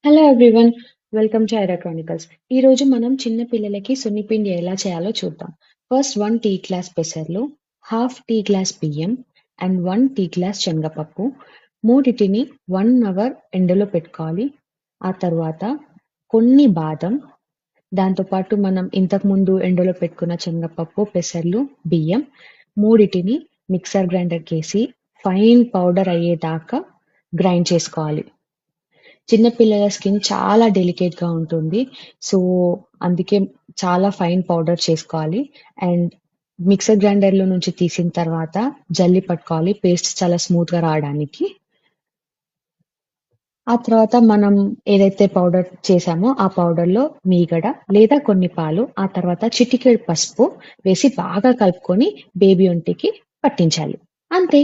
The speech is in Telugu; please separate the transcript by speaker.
Speaker 1: Hello everyone, welcome to Aira chronicles. ఈ రోజు మనం చిన్న పిల్లలకి సున్నిపిండి ఎలా చేయాలో చూద్దాం. ఫస్ట్ 1 టీ గ్లాస్ పెసర్లు, హాఫ్ టీ గ్లాస్ బియ్యం అండ్ 1 టీ గ్లాస్ శనగపప్పు. మూడిటిని 1 అవర్ ఎండలో పెట్టుకోవాలి. ఆ తర్వాత కొన్ని బాదం, దాంతోపాటు మనం ఇంతకుముందు ఎండలో పెట్టుకున్న శనగపప్పు, పెసర్లు, బియ్యం మూడిటిని మిక్సర్ గ్రైండర్కి వేసి ఫైన్ పౌడర్ అయ్యేదాకా గ్రైండ్ చేసుకోవాలి. చిన్న పిల్లల స్కిన్ చాలా డెలికేట్ గా ఉంటుంది. సో అందుకే చాలా ఫైన్ పౌడర్ చేసుకోవాలి. అండ్ మిక్సర్ గ్రైండర్ లో నుంచి తీసిన తర్వాత జల్లి పట్టుకోవాలి, పేస్ట్ చాలా స్మూత్ గా రావడానికి. ఆ తర్వాత మనం ఏదైతే పౌడర్ చేసామో ఆ పౌడర్ లో మీగడ లేదా కొన్ని పాలు, ఆ తర్వాత చిటికెడు పసుపు వేసి బాగా కలుపుకొని బేబీ ఒంటికి పట్టించాలి. అంతే.